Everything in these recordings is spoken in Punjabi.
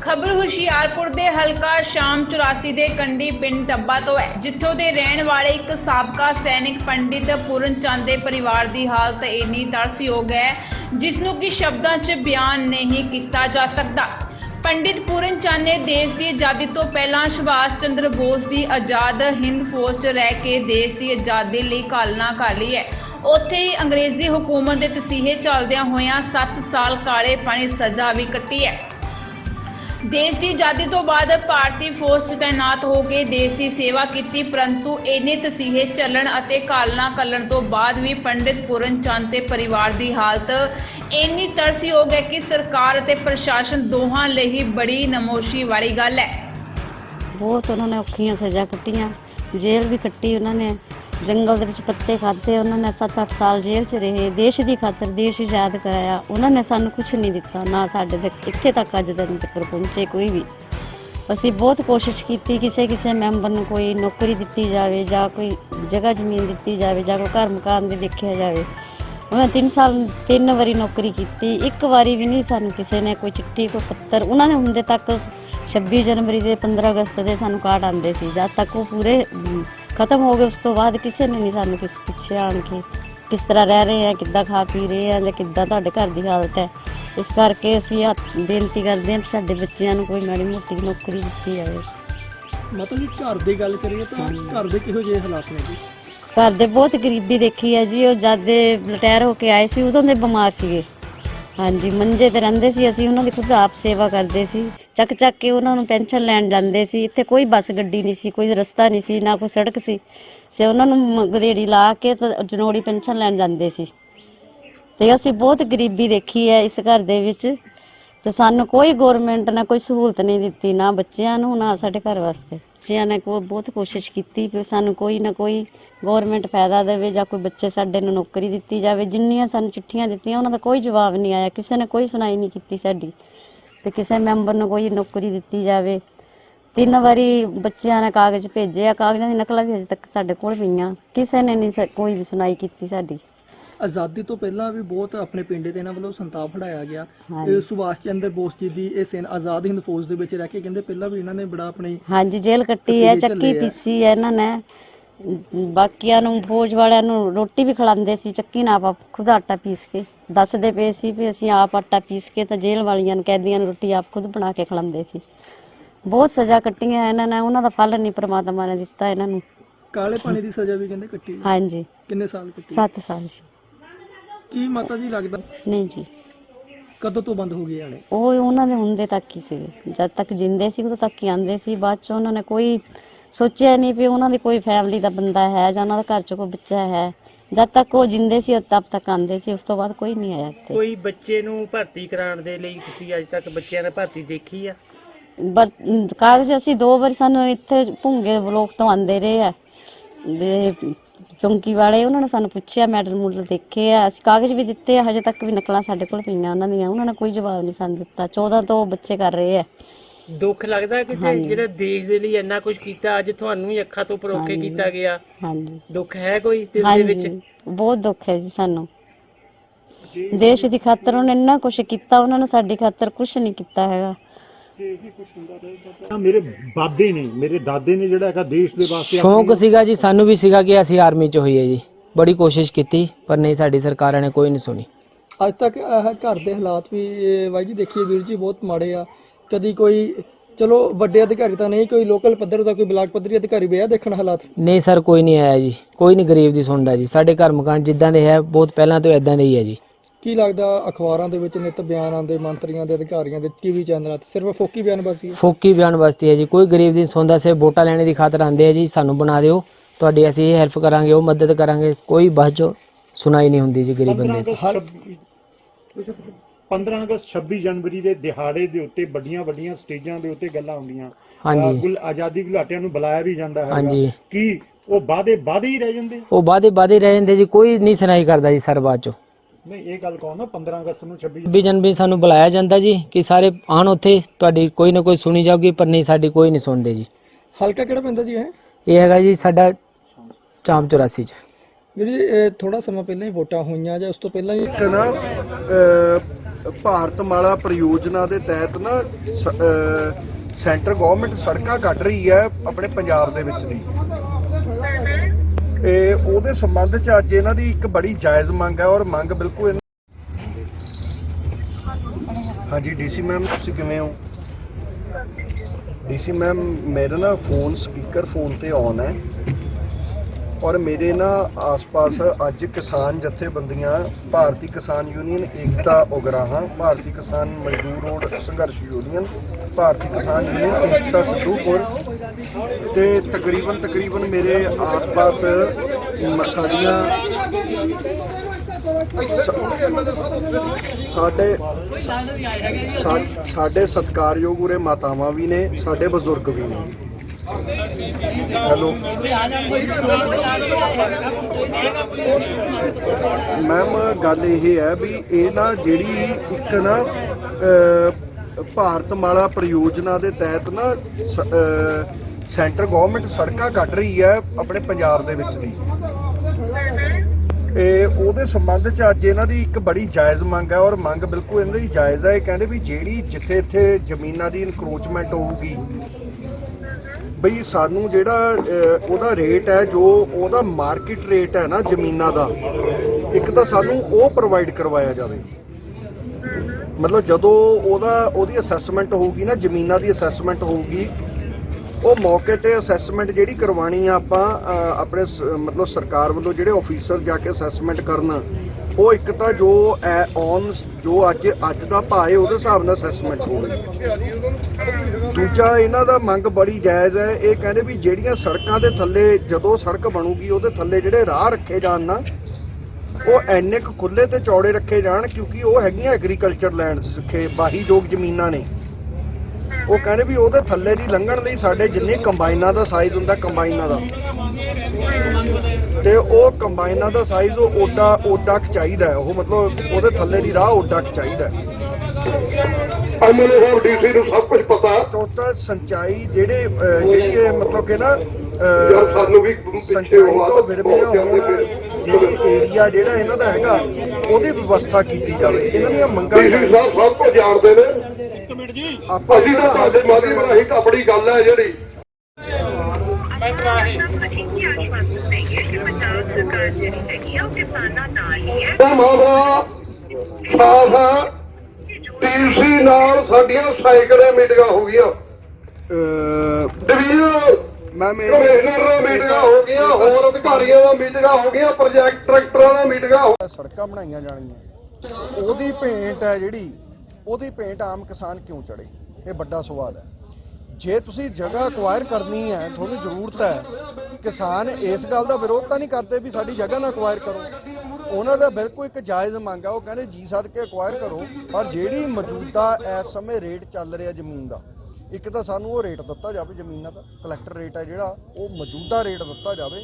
खबर ਹੁਸ਼ਿਆਰਪੁਰ ਦੇ ਹਲਕਾ ਸ਼ਾਮ 84 ਦੇ ਕੰਡੀ ਪਿੰਡ ਟੱਬਾ ਤੋਂ ਹੈ, ਜਿੱਥੋਂ ਦੇ ਰਹਿਣ ਵਾਲੇ ਇੱਕ ਸਾਬਕਾ ਸੈਨਿਕ ਪੰਡਿਤ ਪੂਰਨ ਚੰਦ ਦੇ ਪਰਿਵਾਰ ਦੀ ਹਾਲਤ ਇੰਨੀ ਤਰਸਯੋਗ ਹੈ ਜਿਸ ਨੂੰ ਕਿ ਸ਼ਬਦਾਂ 'ਚ ਬਿਆਨ ਨਹੀਂ ਕੀਤਾ ਜਾ ਸਕਦਾ। पंडित पूरन चंद ने देश की आज़ादी तो पहला सुभाष चंद्र बोस की आज़ाद हिंद फौज च रह के देश की आज़ादी लिए कालना कर ली है। उत्थे ही अंग्रेजी हुकूमत के तसीहे चलद्या होया 7 साल काले पानी सज़ा भी कट्टी है। देश की आज़ादी तो बाद भारतीय फौज च तैनात हो के देश की सेवा की, परंतु इन्ने तसीहे चलन और कालना करन तो बाद भी पंडित पूरन चंद के परिवार की हालत ਇੰਨੀ ਤਰਸਯੋਗ है कि सरकार और प्रशासन दोहां ਲਈ ही बड़ी नमोशी वाली गल है। बहुत उन्होंने औखियां सज़ा कट्टियां, जेल भी कट्टी उन्होंने, जंगल के पत्ते खाते उन्होंने, 7-8 साल जेल च रहे, देश की खातर देश आज़ाद कराया। उन्होंने सानू कुछ नहीं दिता, ना साडे तक इत्थे तक अज दिन तक पहुंचे कोई भी। असी बहुत कोशिश की किसी किसी मैंबर नूं कोई नौकरी दी जाए, जां कोई जगह जमीन दी जाए, जां कोई घर मकान दे देखा जाए। उन्हें 3 साल 3 वारी नौकरी की, एक बारी भी नहीं सानू किसी ने कोई चिट्ठी कोई पत्तर। उन्होंने हुंदे तक 26 जनवरी के 15 अगस्त के सानू कार्ड आते थे, जब तक वो पूरे खत्म हो गए उस तो बाद किसी ने नहीं सानू किस पिछे आन के किस तरह रह रहे हैं, किद्दां खा पी रहे हैं, या किद्दां तुहाडे घर की हालत है। इस करके असीं बेनती करते हैं साडे बच्चों को कोई माड़ी मोटी नौकरी दी जाए। मतलब जी घर की गल करिए तो घर के किहो जिहे हालात ने जी? घर दे बहुत गरीबी देखी है जी। वो जद रिटायर होके आए सी उदों दे बीमार सीगे, हाँ जी, मंजे ते रहिंदे सी। असीं उन्हां दी खुद आप सेवा करदे सी, चक चक के उन्हां नूं पेंशन लैण जांदे सी। इत्थे कोई बस गड्डी नहीं सी, कोई रस्ता नहीं सी, ना कोई सड़क सी। से उन्हां नूं गधेड़ी ला के ते जनोड़ी पेंशन लैण जांदे सी। ते असीं बहुत गरीबी देखी है इस घर दे विच, ते सानूं कोई गौरमेंट ने कोई सहूलत नहीं दित्ती, ना बच्चिआं नूं ना साडे घर वास्ते। बच्चिआं ने बहुत कोशिश की कि सानूं कोई ना कोई गौरमेंट फायदा देवे, जां कोई बच्चे साडे नूं नौकरी दित्ती जावे। जिन्नियां सानूं चिट्ठियां दित्तियां उन्हां दा कोई जवाब नहीं आया, किसी ने कोई सुनाई नहीं कीती साडी कि किसी मैंबर नूं कोई नौकरी दित्ती जावे। 3 वारी बच्चिआं ने कागज़ भेजे, कागज़ां दी नकलां भी अजे तक साडे कोल पईआं, किसी ने नहीं कोई भी सुनाई कीती साडी। आज़ादी तो पहला भी बहुत अपने पिंड ते इन्हां वल्लों संताप हटाया गया। हाँ सुभाष चंद्र बोस जी की ये सेना आज़ाद हिंद फौज दे विच रह के कहंदे पहला भी इन्हां ने बड़ा अपनी हाँ जी जेल कट्टी है, चक्की पीसी है इन्होंने। बाकियां नूं फौज वालियां नूं रोटी भी खिलांदे सी, चक्की नाल आप खुद आटा पीस के दसदे पे सी भी असीं आप आटा पीस के ते जेल वालियां नूं कैदियां नूं रोटी आप खुद बना के खिलांदे सी। बहुत सज़ा कट्टियां इन्हां ने, उन्हां दा फल नहीं परमात्मा ने दित्ता इन्हां नूं। काले पानी की सज़ा भी कहंदे कट्टी? हाँ जी। किन्ने साल कट्टी? 7 साल जी। की माता जी लगदा नहीं जी, कदों तो बंद हो गए आने? ਉਹ ਉਹਨਾਂ ਦੇ ਹੁੰਦੇ ਤੱਕ ਹੀ ਸੀ, ਜਦ ਤੱਕ ਜਿੰਦੇ ਸੀ ਉਦੋਂ ਤੱਕ ਹੀ ਆਂਦੇ ਸੀ। ਬਾਅਦ ਚ ਉਹਨਾਂ ਨੇ ਕੋਈ ਸੋਚਿਆ ਨਹੀਂ ਵੀ ਉਹਨਾਂ ਦੀ ਕੋਈ ਫੈਮਿਲੀ ਦਾ ਬੰਦਾ ਹੈ ਜਾਂ ਉਹਨਾਂ ਦੇ ਘਰ ਚ ਕੋਈ ਬੱਚਾ ਹੈ। ਜਦ ਤੱਕ ਉਹ ਜਿੰਦੇ ਸੀ ਤਦ ਤੱਕ ਆਂਦੇ ਸੀ, ਉਸ ਤੋਂ ਬਾਅਦ ਕੋਈ ਨਹੀਂ ਆਇਆ ਇੱਥੇ। ਕੋਈ ਬੱਚੇ ਨੂੰ ਭਰਤੀ ਕਰਾਉਣ ਦੇ ਲਈ ਤੁਸੀਂ ਅੱਜ ਤੱਕ ਬੱਚਿਆਂ ਦੀ ਭਰਤੀ ਦੇਖੀ ਆ? ਕਾਗਜ਼ ਅਸੀਂ 2 ਵਾਰੀ ਸਾਨੂੰ ਇੱਥੇ ਭੁੰਗੇ ਬਲੋਕ ਤੋਂ ਆਂਦੇ ਰਹੇ ਆ ਦੇ ਚੌਂਕੀ ਵਾਲੇ, ਉਹਨਾਂ ਨੇ ਸਾਨੂੰ ਪੁੱਛਿਆ, ਮੈਡਲ ਮੂਡਲ ਦੇਖੇ ਆ, ਅਸੀਂ ਕਾਗਜ਼ ਵੀ ਦਿੱਤੇ ਆ, ਹਜੇ ਤੱਕ ਵੀ ਨਕਲਾਂ ਸਾਡੇ ਕੋਲ ਪਈਆਂ ਉਹਨਾਂ ਦੀਆਂ। ਉਹਨਾਂ ਨੇ ਕੋਈ ਜਵਾਬ ਨਹੀਂ ਸਾਨੂੰ ਦਿੱਤਾ। 14 ਤੋਂ ਬੱਚੇ ਕਰ ਰਹੇ ਆ। ਦੁੱਖ ਲੱਗਦਾ ਕਿ ਜਿਹੜਾ ਦੇਸ਼ ਦੇ ਲਈ ਇੰਨਾ ਕੁਝ ਕੀਤਾ, ਅੱਜ ਤੁਹਾਨੂੰ ਹੀ ਅੱਖਾਂ ਤੋਂ ਪਰੋਖੇ ਕੀਤਾ ਗਿਆ। ਹਾਂਜੀ ਦੁੱਖ ਹੈ ਕੋਈ ਦਿਲ ਦੇ ਵਿੱਚ? ਬਹੁਤ ਦੁੱਖ ਹੈ ਜੀ ਸਾਨੂੰ। ਦੇਸ਼ ਦੀ ਖਾਤਰ ਉਹਨੇ ਇੰਨਾ ਕੁਛ ਕੀਤਾ, ਉਹਨਾਂ ਨੇ ਸਾਡੀ ਖਾਤਰ ਕੁਛ ਨਹੀਂ ਕੀਤਾ ਹੈਗਾ। ਮੇਰੇ ਬਾਬੇ ਨੇ, ਮੇਰੇ ਦਾਦੇ ਨੇ ਜਿਹੜਾ ਹੈਗਾ ਦੇਸ਼ ਦੇ ਵਾਸਤੇ ਸ਼ੌਂਕ ਸੀਗਾ ਜੀ, ਸਾਨੂੰ ਵੀ ਸੀਗਾ ਕਿ ਅਸੀਂ ਆਰਮੀ 'ਚ ਹੋਈਏ ਜੀ। ਬੜੀ ਕੋਸ਼ਿਸ਼ ਕੀਤੀ ਪਰ ਨਹੀਂ, ਸਾਡੀ ਸਰਕਾਰਾਂ ਨੇ ਕੋਈ ਨਹੀਂ ਸੁਣੀ। ਅੱਜ ਤੱਕ घर ਦੇ ਹਾਲਾਤ ਵੀ ਬਾਈ ਜੀ ਦੇਖੀਏ ਵੀਰ ਜੀ ਬਹੁਤ ਮਾੜੇ ਆ। ਕਦੀ ਕੋਈ ਚਲੋ ਵੱਡੇ ਅਧਿਕਾਰੀ ਤਾਂ ਨਹੀਂ, ਕੋਈ ਲੋਕਲ ਪੱਧਰ ਦਾ ਕੋਈ ਬਲਾਕ ਪੱਧਰੀ ਅਧਿਕਾਰੀ ਪਿਆ ਦੇਖਣ ਹਾਲਾਤ? ਨਹੀਂ ਸਰ, ਕੋਈ ਨਹੀਂ ਆਇਆ ਜੀ, ਕੋਈ ਨਹੀਂ ਗਰੀਬ ਦੀ ਸੁਣਦਾ ਜੀ। ਸਾਡੇ ਘਰ ਮਕਾਨ ਜਿੱਦਾਂ ਦੇ ਹੈ ਬਹੁਤ ਪਹਿਲਾਂ ਤੋਂ ਇਦਾਂ ਦੇ ਹੀ ਹੈ ਜੀ। ਕੀ ਲੱਗਦਾ ਅਖਬਾਰਾਂ ਦੇ ਵਿੱਚ ਨਿਤ ਬਿਆਨ ਆਉਂਦੇ ਮੰਤਰੀਆਂ ਦੇ, ਅਧਿਕਾਰੀਆਂ ਦੇ, ਟੀਵੀ ਚੈਨਲਾਂ ਤੇ ਸਿਰਫ ਫੋਕੀ ਬਿਆਨਬਾਜ਼ੀ ਹੈ? ਫੋਕੀ ਬਿਆਨਬਾਜ਼ੀ ਹੈ ਜੀ, ਕੋਈ ਗਰੀਬ ਦੀ ਸੁਣਦਾ। ਸਿਰਫ ਵੋਟਾਂ ਲੈਣੇ ਦੀ ਖਾਤਰ ਆਉਂਦੇ ਆ ਜੀ, ਸਾਨੂੰ ਬਣਾ ਦਿਓ, ਤੁਹਾਡੀ ਅਸੀਂ ਇਹ ਹੈਲਪ ਕਰਾਂਗੇ, ਉਹ ਮਦਦ ਕਰਾਂਗੇ, ਕੋਈ ਬਸ ਜੋ ਸੁਣਾਈ ਨਹੀਂ ਹੁੰਦੀ ਜੀ ਗਰੀਬ ਬੰਦੇ ਦੀ। 15 ਅਗਸਤ 26 ਜਨਵਰੀ ਦੇ ਦਿਹਾੜੇ ਦੇ ਉੱਤੇ ਵੱਡੀਆਂ ਸਟੇਜਾਂ ਦੇ ਉੱਤੇ ਗੱਲਾਂ ਹੁੰਦੀਆਂ। ਹਾਂਜੀ, ਆਜ਼ਾਦੀ ਘੁਲਾਟਿਆਂ ਨੂੰ ਬੁਲਾਇਆ ਵੀ ਜਾਂਦਾ ਹੈ। ਹਾਂਜੀ, ਕੀ ਉਹ ਵਾਅਦੇ ਹੀ ਰਹਿ ਜਾਂਦੇ? ਉਹ ਵਾਅਦੇ ਰਹਿ ਜਾਂਦੇ ਜੀ, ਕੋਈ ਨਹੀਂ ਸੁਣਾਈ ਕਰਦਾ ਜੀ ਸਰ ਬਾਅਦ ਚੋਂ। ਨਹੀਂ ਇਹ ਗੱਲ ਕਹੋ ਨਾ, 15 ਅਗਸਤ ਨੂੰ 26 ਜਨਵਰੀ ਸਾਨੂੰ ਬੁਲਾਇਆ ਜਾਂਦਾ ਜੀ ਕਿ ਸਾਰੇ ਆਣ, ਉੱਥੇ ਤੁਹਾਡੀ ਕੋਈ ਨਾ ਕੋਈ ਸੁਣੀ ਜਾਊਗੀ, ਪਰ ਨਹੀਂ ਸਾਡੀ ਕੋਈ ਨਹੀਂ ਸੁਣਦੇ ਜੀ। ਹਲਕਾ ਕਿਹੜਾ ਪੈਂਦਾ ਜੀ ਇਹ ਹੈਗਾ ਜੀ ਸਾਡਾ ਚਾਮ 84 ਚ। ਵੀਰ ਜੀ ਥੋੜਾ ਸਮਾਂ ਪਹਿਲਾਂ ਹੀ ਵੋਟਾਂ ਹੋਈਆਂ ਜਾਂ ਉਸ ਤੋਂ ਪਹਿਲਾਂ ਵੀ ਭਾਰਤਮਾਲਾ परियोजना ਦੇ ਤਹਿਤ ਨਾ ਸੈਂਟਰ ਗਵਰਨਮੈਂਟ ਸੜਕਾਂ ਕੱਢ ਰਹੀ ਹੈ ਆਪਣੇ ਪੰਜਾਬ ਦੇ ਵਿੱਚ ਦੀ। ਇਹ ਉਹਦੇ ਸੰਬੰਧ 'ਚ ਅੱਜ ਇਹਨਾਂ ਦੀ ਇੱਕ ਬੜੀ ਜਾਇਜ਼ ਮੰਗ ਹੈ ਔਰ ਮੰਗ ਬਿਲਕੁਲ ਹਾਂਜੀ ਡੀਸੀ ਮੈਮ ਤੁਸੀਂ ਕਿਵੇਂ ਹੋ? ਡੀਸੀ ਮੈਮ ਮੇਰਾ ਨਾ ਫੋਨ ਸਪੀਕਰ ਫੋਨ ਤੇ ਔਨ ਹੈ ਔਰ ਮੇਰੇ ਨਾ ਆਸ-ਪਾਸ ਅੱਜ ਕਿਸਾਨ ਜਥੇਬੰਦੀਆਂ ਭਾਰਤੀ ਕਿਸਾਨ ਯੂਨੀਅਨ ਏਕਤਾ ਉਗਰਾਹਾਂ, ਭਾਰਤੀ ਕਿਸਾਨ ਮਜ਼ਦੂਰ ਰੋਡ ਸੰਘਰਸ਼ ਯੂਨੀਅਨ, ਭਾਰਤੀ ਕਿਸਾਨ ਯੂਨੀਅਨ ਏਕਤਾ ਸਿੱਧੂਪੁਰ ਤੇ ਤਕਰੀਬਨ ਮੇਰੇ ਆਸ-ਪਾਸ ਸਾਡੀਆਂ ਸਾਡੇ ਸਤਿਕਾਰਯੋਗ ਉਰੇ ਮਾਤਾਵਾਂ ਵੀ ਨੇ, ਸਾਡੇ ਬਜ਼ੁਰਗ ਵੀ ਨੇ। ਹੈਲੋ ਮੈਮ, ਗੱਲ ਇਹ ਹੈ ਵੀ ਇਹ ਨਾ ਜਿਹੜੀ ਇੱਕ ਨਾ ਭਾਰਤਮਾਲਾ परियोजना ਦੇ ਤਹਿਤ ਨਾ ਸੈਂਟਰ ਗਵਰਨਮੈਂਟ ਸੜਕਾਂ ਕੱਢ ਰਹੀ ਹੈ ਆਪਣੇ ਪੰਜਾਬ ਦੇ ਵਿੱਚ ਦੀ। ਇਹ ਉਹਦੇ ਸੰਬੰਧ 'ਚ ਅੱਜ ਇਹਨਾਂ ਦੀ ਇੱਕ ਬੜੀ ਜਾਇਜ਼ ਮੰਗ ਹੈ ਔਰ ਮੰਗ ਬਿਲਕੁਲ ਇਹਨਾਂ ਦੀ ਜਾਇਜ਼ ਹੈ। ਇਹ ਕਹਿੰਦੇ ਵੀ ਜਿਹੜੀ ਜਿੱਥੇ ਇੱਥੇ ਜ਼ਮੀਨਾਂ ਦੀ ਇਨਕਰੋਚਮੈਂਟ ਹੋਊਗੀ ਬਈ ਸਾਨੂੰ ਜਿਹੜਾ ਉਹਦਾ ਰੇਟ ਹੈ, ਜੋ ਉਹਦਾ ਮਾਰਕੀਟ ਰੇਟ ਹੈ ਨਾ ਜ਼ਮੀਨਾਂ ਦਾ, ਇੱਕ ਤਾਂ ਸਾਨੂੰ ਉਹ ਪ੍ਰੋਵਾਈਡ ਕਰਵਾਇਆ ਜਾਵੇ। ਮਤਲਬ ਜਦੋਂ ਉਹਦੀ ਅਸੈਸਮੈਂਟ ਹੋਊਗੀ ਨਾ, ਜ਼ਮੀਨਾਂ ਦੀ ਅਸੈਸਮੈਂਟ ਹੋਊਗੀ, ਉਹ ਮੌਕੇ ਤੇ ਅਸੈਸਮੈਂਟ ਜਿਹੜੀ ਕਰਵਾਉਣੀ ਆ ਆਪਾਂ ਆਪਣੇ ਮਤਲਬ ਸਰਕਾਰ ਵੱਲੋਂ ਜਿਹੜੇ ਆਫੀਸਰ ਜਾ ਕੇ ਅਸੈਸਮੈਂਟ ਕਰਨ, ਉਹ ਇੱਕ ਤਾਂ ਜੋ ਜੋ ਅੱਜ ਦਾ ਭਾਅ ਹੈ ਉਹਦੇ ਹਿਸਾਬ ਨਾਲ ਅਸੈਸਮੈਂਟ ਹੋਵੇ। ਦੂਜਾ ਇਹਨਾਂ ਦਾ ਮੰਗ ਬੜੀ ਜਾਇਜ਼ ਹੈ। ਇਹ ਕਹਿੰਦੇ ਵੀ ਜਿਹੜੀਆਂ ਸੜਕਾਂ ਦੇ ਥੱਲੇ ਜਦੋਂ ਸੜਕ ਬਣੂਗੀ ਉਹਦੇ ਥੱਲੇ ਜਿਹੜੇ ਰਾਹ ਰੱਖੇ ਜਾਣ ਨਾ, ਉਹ ਇੰਨੇ ਕੁ ਖੁੱਲੇ ਤੇ ਚੌੜੇ ਰੱਖੇ ਜਾਣ ਕਿਉਂਕਿ ਉਹ ਹੈਗੀਆਂ ਐਗਰੀਕਲਚਰ ਲੈਂਡਸ, ਵਾਹੀਯੋਗ ਜ਼ਮੀਨਾਂ ਨੇ। ਉਹ ਕਹਿੰਦੇ ਵੀ ਉਹਦੇ ਥੱਲੇ ਦੀ ਲੰਘਣ ਲਈ ਸਾਡੇ ਜਿੰਨੇ ਕੰਬਾਈਨਾਂ ਦਾ ਸਾਈਜ਼ ਹੁੰਦਾ, ਕੰਬਾਈਨਾਂ ਦਾ, ਤੇ ਉਹ ਕੰਬਾਈਨਾਂ ਦਾ ਸਾਈਜ਼ ਓਡਾ ਚਾਹੀਦਾ ਹੈ। ਉਹ ਮਤਲਬ ਉਹਦੇ ਥੱਲੇ ਦੀ ਰਾਹ ਓਡਾ ਚਾਹੀਦਾ ਹੈ। ਐਮਐਲਏ ਸਾਹਿਬ ਡੀਸੀ ਨੂੰ ਸਭ ਕੁਝ ਪਤਾ। ਚੌਥਾ ਸਿੰਚਾਈ ਜਿਹੜੀ ਇਹ ਮਤਲਬ ਕਿ ਨਾ ਸਾਨੂੰ ਵੀ ਸਿੰਚਾਈ ਤੋਂ ਵਿਰਮਿਆ ਹੋਣ ਜਿਹੜੀ ਏਰੀਆ ਜਿਹੜਾ ਇਹਨਾਂ ਦਾ ਹੈਗਾ ਉਹਦੀ ਵਿਵਸਥਾ ਕੀਤੀ ਜਾਵੇ। ਇਹਨਾਂ ਦੀਆਂ ਮੰਗਾਂ ਡੀਸੀ ਸਾਹਿਬ ਸਭ ਕੁਝ ਜਾਣਦੇ ਨੇ। ਆਪਾਂ ਅਸੀਂ ਤਾਂ ਤੁਹਾਡੇ ਮਾਧਿਅਮ ਰਾਹੀਂ ਆਪਣੀ ਗੱਲ ਹੈ ਜਿਹੜੀ ਟੀਸੀ ਨਾਲ ਸਾਡੀਆਂ ਸਾਈਕਲਾਂ ਮੀਟਿੰਗਾਂ ਹੋ ਗਈਆਂ, ਡਿਵੀਜ਼ਨਲ ਕਮਿਸ਼ਨਰ ਮੀਟਿੰਗਾਂ ਹੋ ਗਈਆਂ, ਹੋਰ ਅਧਿਕਾਰੀਆਂ ਦਾ ਮੀਟਿੰਗਾਂ ਹੋ ਗਈਆਂ, ਪ੍ਰੋਜੈਕਟ ਡਾਇਰੈਕਟਰਾਂ ਦਾ ਮੀਟਿੰਗਾਂ। ਸੜਕਾਂ ਬਣਾਈਆਂ ਜਾਣਗੀਆਂ, ਉਹਦੀ ਭੇਂਟ ਹੈ ਜਿਹੜੀ, ਉਹਦੀ ਭੇਂਟ ਆਮ ਕਿਸਾਨ ਕਿਉਂ ਚੜੇ? ਇਹ ਵੱਡਾ ਸਵਾਲ ਹੈ। ਜੇ ਤੁਸੀਂ ਜਗ੍ਹਾ ਅਕਵਾਇਰ ਕਰਨੀ ਹੈ, ਤੁਹਾਨੂੰ ਜ਼ਰੂਰਤ ਹੈ, ਕਿਸਾਨ ਇਸ ਗੱਲ ਦਾ ਵਿਰੋਧ ਤਾਂ ਨਹੀਂ ਕਰਦੇ ਵੀ ਸਾਡੀ ਜਗ੍ਹਾ ਨਾ ਅਕਵਾਇਰ ਕਰੋ। ਉਹਨਾਂ ਦਾ ਬਿਲਕੁਲ ਇੱਕ ਜਾਇਜ਼ ਮੰਗ ਆ, ਉਹ ਕਹਿੰਦੇ ਜੀ ਸਦ ਕੇ ਅਕਵਾਇਰ ਕਰੋ, ਪਰ ਜਿਹੜੀ ਮੌਜੂਦਾ ਇਸ ਸਮੇਂ ਰੇਟ ਚੱਲ ਰਿਹਾ ਜ਼ਮੀਨ ਦਾ, ਇੱਕ ਤਾਂ ਸਾਨੂੰ ਉਹ ਰੇਟ ਦਿੱਤਾ ਜਾਵੇ ਜ਼ਮੀਨਾਂ ਦਾ, ਕਲੈਕਟਰ ਰੇਟ ਹੈ ਜਿਹੜਾ, ਉਹ ਮੌਜੂਦਾ ਰੇਟ ਦਿੱਤਾ ਜਾਵੇ,